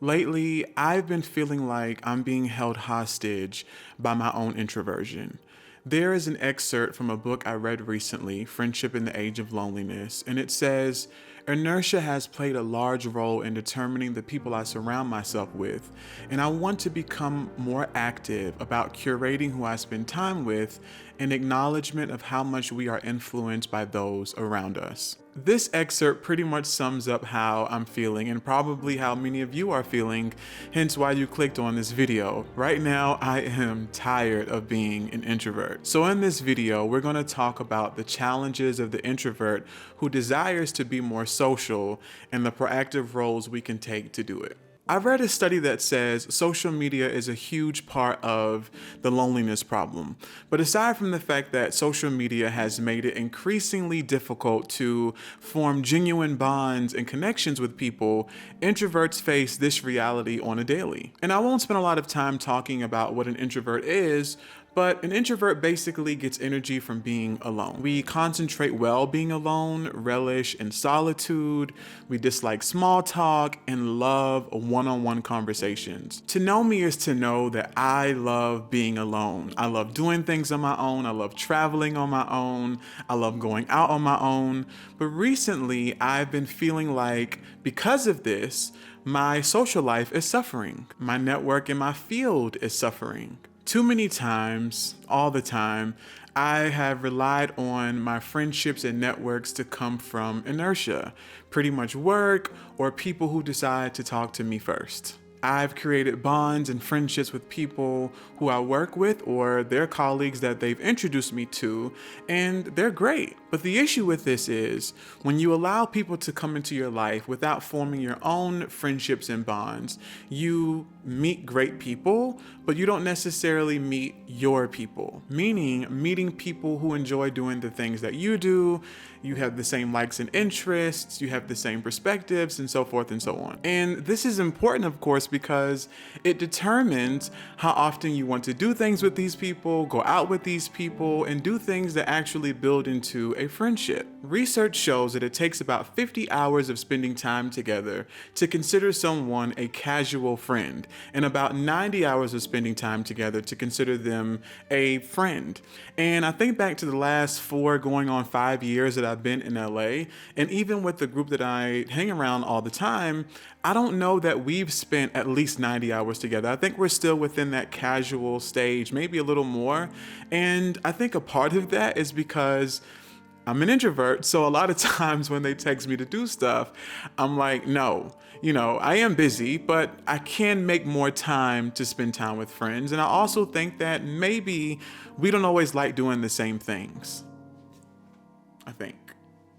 Lately, I've been feeling like I'm being held hostage by my own introversion. There is an excerpt from a book I read recently, Friendship in the Age of Loneliness, and it says, inertia has played a large role in determining the people I surround myself with, and I want to become more active about curating who I spend time with in acknowledgement of how much we are influenced by those around us. This excerpt pretty much sums up how I'm feeling and probably how many of you are feeling, hence why you clicked on this video. Right now, I am tired of being an introvert. So in this video, we're going to talk about the challenges of the introvert who desires to be more social and the proactive roles we can take to do it. I've read a study that says social media is a huge part of the loneliness problem. But aside from the fact that social media has made it increasingly difficult to form genuine bonds and connections with people, introverts face this reality on a daily. And I won't spend a lot of time talking about what an introvert is, but an introvert basically gets energy from being alone. We concentrate well being alone, relish in solitude, we dislike small talk, and love one-on-one conversations. To know me is to know that I love being alone. I love doing things on my own, I love traveling on my own, I love going out on my own. But recently, I've been feeling like, because of this, my social life is suffering. My network in my field is suffering. Too many times, all the time, I have relied on my friendships and networks to come from inertia, pretty much work or people who decide to talk to me first. I've created bonds and friendships with people who I work with or their colleagues that they've introduced me to, and they're great. But the issue with this is when you allow people to come into your life without forming your own friendships and bonds, you meet great people, but you don't necessarily meet your people, meaning meeting people who enjoy doing the things that you do, you have the same likes and interests, you have the same perspectives, and so forth and so on. And this is important, of course, because it determines how often you want to do things with these people, go out with these people, and do things that actually build into a friendship. Research shows that it takes about 50 hours of spending time together to consider someone a casual friend, and about 90 hours of spending time together to consider them a friend. And I think back to the last 4 going on 5 years that I've been in LA, and even with the group that I hang around all the time, I don't know that we've spent at least 90 hours together. I think we're still within that casual stage, maybe a little more. And I think a part of that is because I'm an introvert, so a lot of times when they text me to do stuff, I'm like, no, I am busy, but I can make more time to spend time with friends. And I also think that maybe we don't always like doing the same things, I think.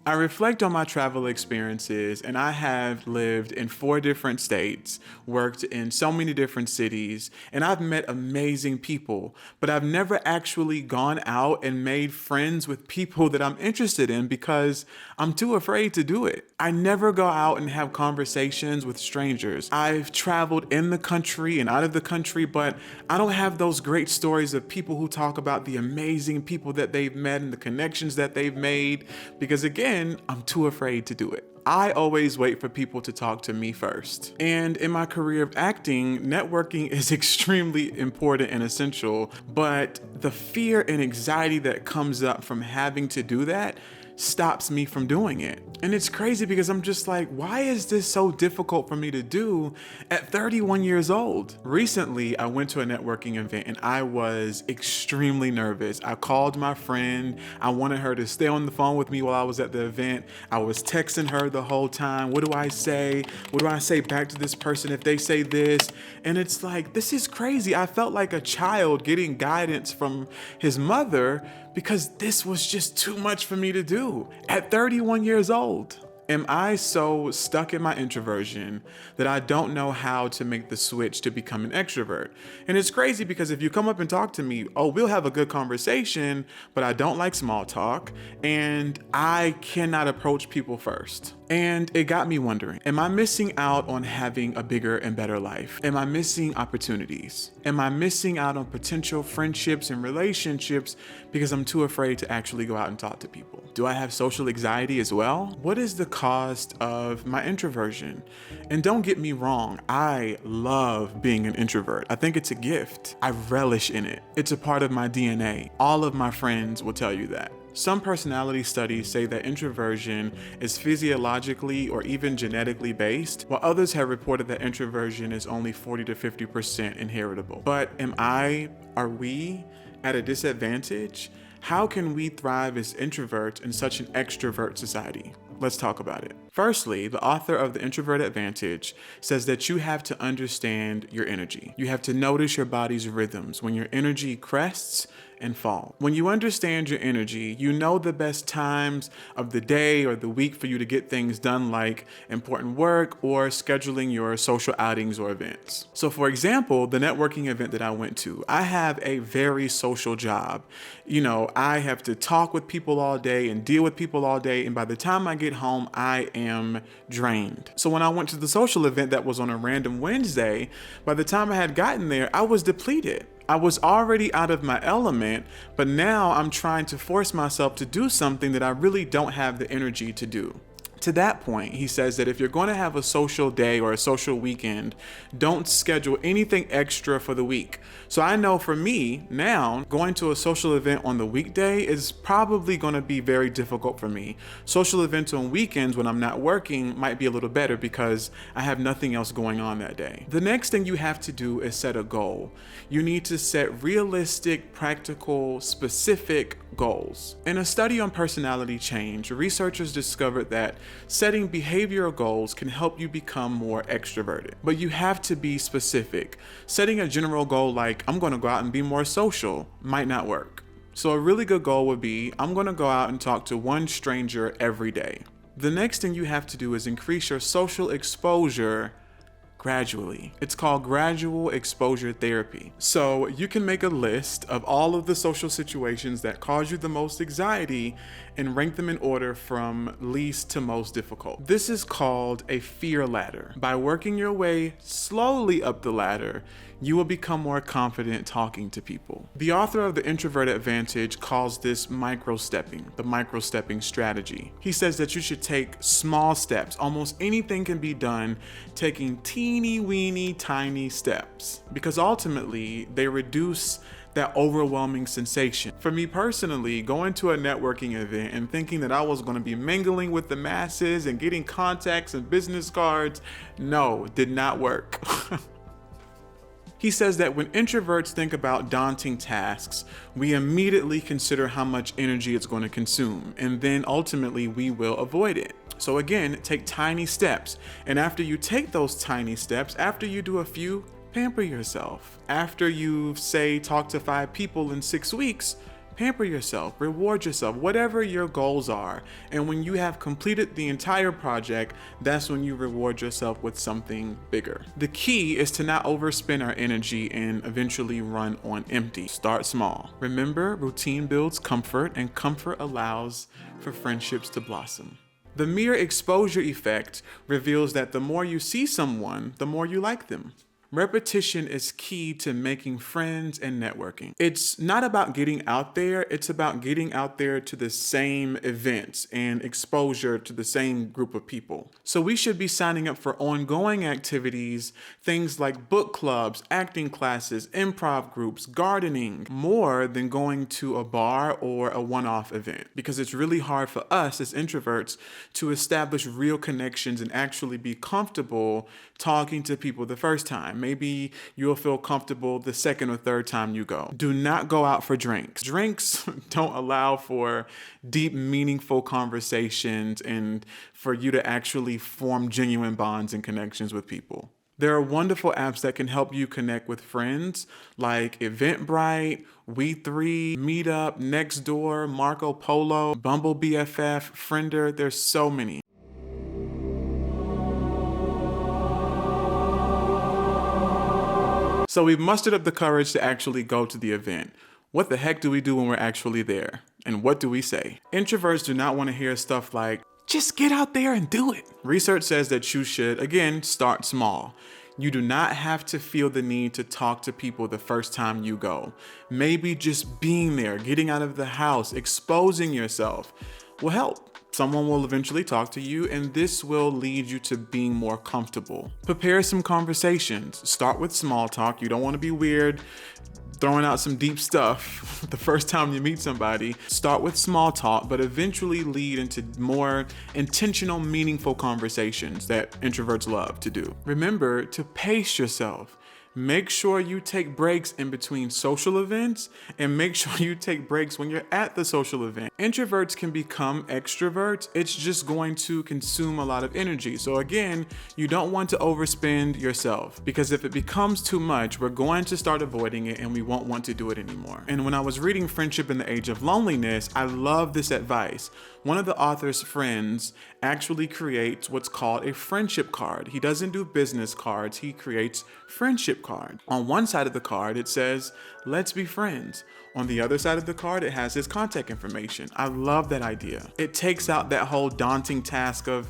I reflect on my travel experiences, and I have lived in 4 different states, worked in so many different cities, and I've met amazing people, but I've never actually gone out and made friends with people that I'm interested in because I'm too afraid to do it. I never go out and have conversations with strangers. I've traveled in the country and out of the country, but I don't have those great stories of people who talk about the amazing people that they've met and the connections that they've made, because again, I'm too afraid to do it. I always wait for people to talk to me first. And in my career of acting, networking is extremely important and essential, but the fear and anxiety that comes up from having to do that stops me from doing it. And it's crazy because I'm just like, why is this so difficult for me to do at 31 years old? Recently, I went to a networking event and I was extremely nervous. I called my friend. I wanted her to stay on the phone with me while I was at the event. I was texting her the whole time. What do I say? What do I say back to this person if they say this? And it's like, this is crazy. I felt like a child getting guidance from his mother because this was just too much for me to do at 31 years old. Am I so stuck in my introversion that I don't know how to make the switch to become an extrovert? And it's crazy because if you come up and talk to me, we'll have a good conversation, but I don't like small talk and I cannot approach people first. And it got me wondering, am I missing out on having a bigger and better life? Am I missing opportunities? Am I missing out on potential friendships and relationships because I'm too afraid to actually go out and talk to people? Do I have social anxiety as well? What is the cost of my introversion. And don't get me wrong, I love being an introvert. I think it's a gift. I relish in it. It's a part of my DNA. All of my friends will tell you that. Some personality studies say that introversion is physiologically or even genetically based, while others have reported that introversion is only 40 to 50% inheritable. But are we at a disadvantage? How can we thrive as introverts in such an extrovert society? Let's talk about it. Firstly, the author of The Introvert Advantage says that you have to understand your energy. You have to notice your body's rhythms when your energy crests and falls. When you understand your energy, you know the best times of the day or the week for you to get things done, like important work or scheduling your social outings or events. So for example, the networking event that I went to, I have a very social job. I have to talk with people all day and deal with people all day. And by the time I get home, I am drained. So when I went to the social event that was on a random Wednesday, by the time I had gotten there, I was depleted. I was already out of my element, but now I'm trying to force myself to do something that I really don't have the energy to do. To that point, he says that if you're going to have a social day or a social weekend, don't schedule anything extra for the week. So I know for me now, going to a social event on the weekday is probably going to be very difficult for me. Social events on weekends when I'm not working might be a little better because I have nothing else going on that day. The next thing you have to do is set a goal. You need to set realistic, practical, specific goals. In a study on personality change, researchers discovered that setting behavioral goals can help you become more extroverted, but you have to be specific. Setting a general goal like, I'm going to go out and be more social, might not work. So a really good goal would be, I'm going to go out and talk to one stranger every day. The next thing you have to do is increase your social exposure gradually. It's called gradual exposure therapy. So you can make a list of all of the social situations that cause you the most anxiety and rank them in order from least to most difficult. This is called a fear ladder. By working your way slowly up the ladder, you will become more confident talking to people. The author of The Introvert Advantage calls this micro-stepping, the micro-stepping strategy. He says that you should take small steps. Almost anything can be done taking teeny weeny tiny steps, because ultimately they reduce that overwhelming sensation. For me personally, going to a networking event and thinking that I was going to be mingling with the masses and getting contacts and business cards, no, did not work. He says that when introverts think about daunting tasks, we immediately consider how much energy it's going to consume, and then ultimately we will avoid it. So again, take tiny steps. And after you take those tiny steps, after you do a few, pamper yourself. After you talk to 5 people in 6 weeks, pamper yourself, reward yourself, whatever your goals are. And when you have completed the entire project, that's when you reward yourself with something bigger. The key is to not overspend our energy and eventually run on empty. Start small. Remember, routine builds comfort, and comfort allows for friendships to blossom. The mere exposure effect reveals that the more you see someone, the more you like them. Repetition is key to making friends and networking. It's not about getting out there, it's about getting out there to the same events and exposure to the same group of people. So we should be signing up for ongoing activities, things like book clubs, acting classes, improv groups, gardening, more than going to a bar or a one-off event, because it's really hard for us as introverts to establish real connections and actually be comfortable talking to people the first time. Maybe you'll feel comfortable the second or third time you go. Do not go out for drinks. Drinks don't allow for deep, meaningful conversations and for you to actually form genuine bonds and connections with people. There are wonderful apps that can help you connect with friends like Eventbrite, We3, Meetup, Nextdoor, Marco Polo, Bumble BFF, Friender. There's so many. So we've mustered up the courage to actually go to the event. What the heck do we do when we're actually there? And what do we say? Introverts do not want to hear stuff like, just get out there and do it. Research says that you should, again, start small. You do not have to feel the need to talk to people the first time you go. Maybe just being there, getting out of the house, exposing yourself will help. Someone will eventually talk to you, and this will lead you to being more comfortable. Prepare some conversations. Start with small talk. You don't want to be weird, throwing out some deep stuff the first time you meet somebody. Start with small talk, but eventually lead into more intentional, meaningful conversations that introverts love to do. Remember to pace yourself. Make sure you take breaks in between social events, and make sure you take breaks when you're at the social event. Introverts can become extroverts. It's just going to consume a lot of energy. So again, you don't want to overspend yourself, because if it becomes too much, we're going to start avoiding it and we won't want to do it anymore. And when I was reading Friendship in the Age of Loneliness, I love this advice. One of the author's friends actually creates what's called a friendship card. He doesn't do business cards, he creates friendship cards. On one side of the card, it says, "Let's be friends." On the other side of the card, it has his contact information. I love that idea. It takes out that whole daunting task of,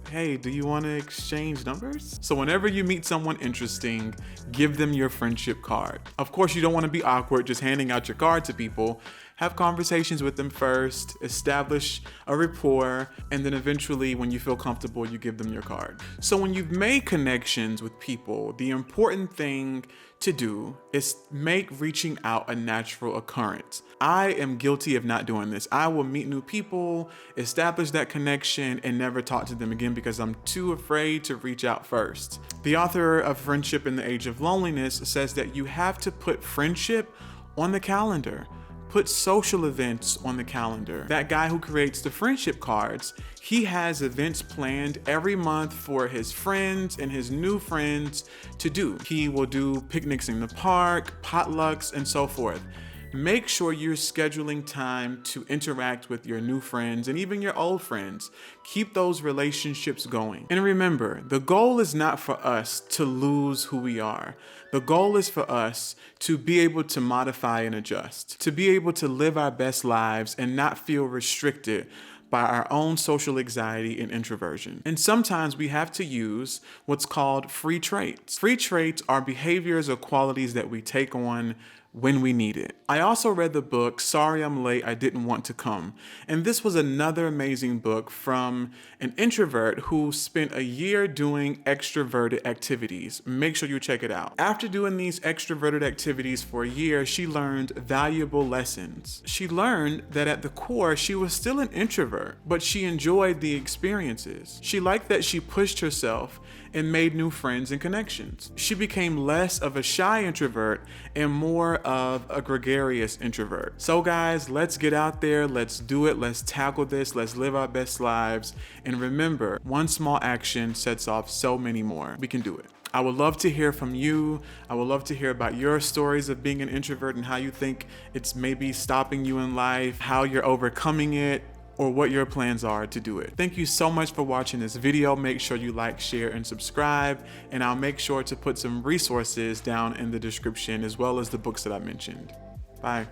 hey, do you want to exchange numbers? So whenever you meet someone interesting, give them your friendship card. Of course, you don't want to be awkward just handing out your card to people. Have conversations with them first, establish a rapport, and then eventually when you feel comfortable, you give them your card. So when you've made connections with people, the important thing to do is make reaching out a natural occurrence. I am guilty of not doing this. I will meet new people, establish that connection, and never talk to them again because I'm too afraid to reach out first. The author of Friendship in the Age of Loneliness says that you have to put friendship on the calendar. Put social events on the calendar. That guy who creates the friendship cards, he has events planned every month for his friends and his new friends to do. He will do picnics in the park, potlucks, and so forth. Make sure you're scheduling time to interact with your new friends and even your old friends. Keep those relationships going. And remember, the goal is not for us to lose who we are. The goal is for us to be able to modify and adjust, to be able to live our best lives and not feel restricted by our own social anxiety and introversion. And sometimes we have to use what's called free traits. Free traits are behaviors or qualities that we take on when we need it. I also read the book, Sorry I'm Late, I Didn't Want to Come. And this was another amazing book from an introvert who spent a year doing extroverted activities. Make sure you check it out. After doing these extroverted activities for a year, she learned valuable lessons. She learned that at the core, she was still an introvert, but she enjoyed the experiences. She liked that she pushed herself and made new friends and connections. She became less of a shy introvert and more of a gregarious introvert. So guys, let's get out there, let's do it, let's tackle this, let's live our best lives. And remember, one small action sets off so many more. We can do it. I would love to hear from you. I would love to hear about your stories of being an introvert and how you think it's maybe stopping you in life, how you're overcoming it, or what your plans are to do it. Thank you so much for watching this video. Make sure you like, share, and subscribe, and I'll make sure to put some resources down in the description as well as the books that I mentioned. Bye.